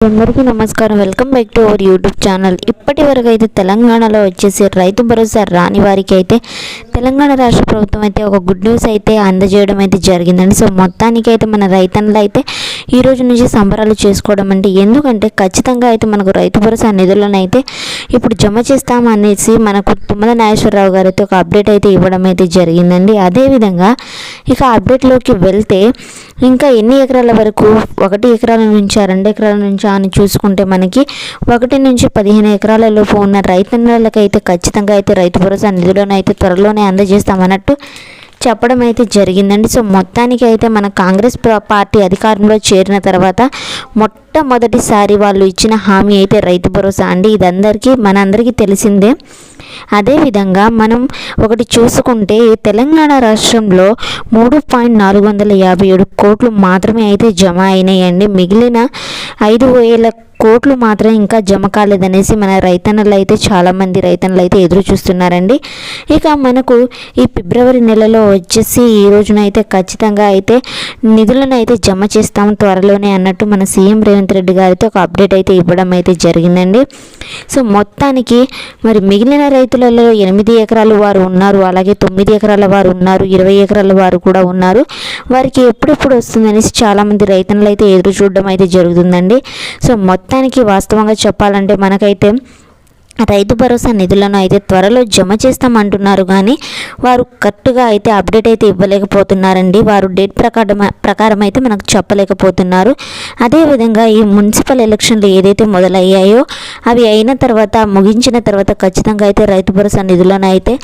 అందరికీ నమస్కారం. Welcome back to our YouTube channel. ఇప్పటి వరకు అయితే తెలంగాణలో వచ్చేసి రైతు భరోసా రాని వారికి అయితే తెలంగాణ రాష్ట్ర ప్రభుత్వం అయితే ఒక గుడ్ న్యూస్ అయితే అందజేయడం అయితే జరిగిందండి. సో మొత్తానికి అయితే మన రైతన్నులు అయితే ఈ రోజు నుంచి సంబరాలు చేసుకోవడం అంటే ఎందుకంటే ఖచ్చితంగా అయితే మనకు రైతు భరోసా నిధులను అయితే ఇప్పుడు జమ చేస్తామనేసి మనకు తుమ్మల నాగేశ్వరరావు గారు అయితే ఒక అప్డేట్ అయితే ఇవ్వడం అయితే జరిగిందండి. అదేవిధంగా ఇక అప్డేట్లోకి వెళ్తే ఇంకా ఎన్ని ఎకరాల వరకు 1 ఎకరాల నుంచి 2 ఎకరాల నుంచి అని చూసుకుంటే మనకి 1 నుంచి 15 ఎకరాల లోపు ఉన్న రైతన్నలకైతే ఖచ్చితంగా అయితే రైతు భరోసా నిధులను అయితే త్వరలోనే అందజేస్తామన్నట్టు చెప్పడం అయితే జరిగిందండి. సో మొత్తానికి అయితే మన కాంగ్రెస్ పార్టీ అధికారంలో చేరిన తర్వాత మొట్టమొదటిసారి వాళ్ళు ఇచ్చిన హామీ అయితే రైతు భరోసా అండి. ఇది మనందరికీ తెలిసిందే. అదేవిధంగా మనం ఒకటి చూసుకుంటే తెలంగాణ రాష్ట్రంలో 3.457 కోట్లు మాత్రమే అయితే జమ అయినాయండి. మిగిలిన 5,000 కోట్లు మాత్రం ఇంకా జమ కాలేదనేసి మన రైతన్నలు అయితే చాలామంది రైతన్నలు అయితే ఎదురు చూస్తున్నారండి. ఇక మనకు ఈ ఫిబ్రవరి నెలలో వచ్చేసి ఈ రోజునైతే ఖచ్చితంగా అయితే నిధులను అయితే జమ చేస్తాం త్వరలోనే అన్నట్టు మన సీఎం రేవంత్ రెడ్డి గారితో ఒక అప్డేట్ అయితే ఇవ్వడం అయితే జరిగిందండి. సో మొత్తానికి మరి మిగిలిన రైతులలో 8 ఎకరాలు వారు ఉన్నారు, అలాగే 9 ఎకరాల వారు ఉన్నారు, 20 ఎకరాల వారు కూడా ఉన్నారు. వారికి ఎప్పుడెప్పుడు వస్తుందనేసి చాలామంది రైతన్నలు అయితే ఎదురు చూడడం అయితే జరుగుతుందండి. సో మొత్తానికి వాస్తవంగా చెప్పాలంటే మనకైతే రైతు భరోసా నిధులను అయితే త్వరలో జమ చేస్తామంటున్నారు, కానీ వారు కరెక్ట్గా అయితే అప్డేట్ అయితే ఇవ్వలేకపోతున్నారండి. వారు డేట్ ప్రకారం అయితే మనకు చెప్పలేకపోతున్నారు. అదేవిధంగా ఈ మున్సిపల్ ఎలక్షన్లు ఏదైతే మొదలయ్యాయో అవి అయిన తర్వాత ముగించిన తర్వాత ఖచ్చితంగా అయితే రైతు భరోసా నిధులను అయితే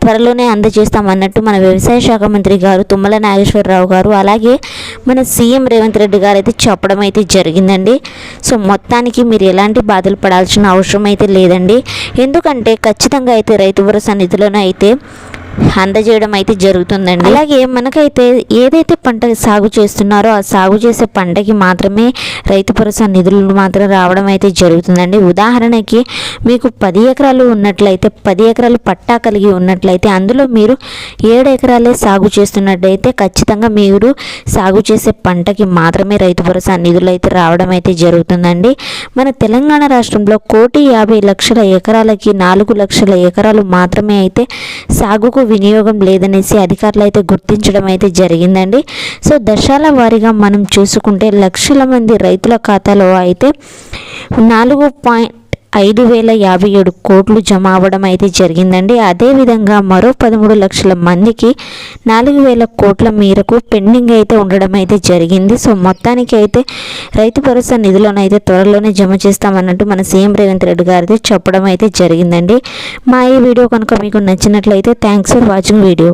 త్వరలోనే అందజేస్తామన్నట్టు మన వ్యవసాయ శాఖ మంత్రి గారు తుమ్మల నాగేశ్వరరావు గారు అలాగే మన సీఎం రేవంత్ రెడ్డి గారు అయితే చెప్పడం అయితే జరిగిందండి. సో మొత్తానికి మీరు ఎలాంటి బాధలు పడాల్సిన అవసరం అయితే లేదండి. ఎందుకంటే ఖచ్చితంగా అయితే రైతు భరోసా నిధులను అయితే అందజేయడం అయితే జరుగుతుందండి. అలాగే మనకైతే ఏదైతే పంట సాగు చేస్తున్నారో ఆ సాగు చేసే పంటకి మాత్రమే రైతు భరోసా నిధులు మాత్రం రావడం అయితే జరుగుతుందండి. ఉదాహరణకి మీకు 10 ఎకరాలు ఉన్నట్లయితే 10 ఎకరాలు పట్టా కలిగి ఉన్నట్లయితే అందులో మీరు 7 ఎకరాలే సాగు చేస్తున్నట్లయితే ఖచ్చితంగా మీరు సాగు చేసే పంటకి మాత్రమే రైతు భరోసా నిధులు అయితే రావడం అయితే జరుగుతుందండి. మన తెలంగాణ రాష్ట్రంలో 1,50,00,000 ఎకరాలకి 4 లక్షల ఎకరాలు మాత్రమే అయితే సాగుకు వినియోగం లేదనేసి అధికారులు అయితే గుర్తించడం అయితే జరిగిందండి. సో దశల వారీగా మనం చూసుకుంటే లక్షల మంది రైతుల ఖాతాలో అయితే 4,557 కోట్లు జమ అవ్వడం అయితే జరిగిందండి. అదేవిధంగా మరో 13 లక్షల మందికి 4,000 కోట్ల మేరకు పెండింగ్ అయితే ఉండడం అయితే జరిగింది. సో మొత్తానికి అయితే రైతు భరోసా నిధులను అయితే త్వరలోనే జమ చేస్తామన్నట్టు మన సీఎం రేవంత్ రెడ్డి గారితో చెప్పడం అయితే జరిగిందండి. మా ఈ వీడియో కనుక మీకు నచ్చినట్లయితే థ్యాంక్స్ ఫర్ వాచింగ్ వీడియో.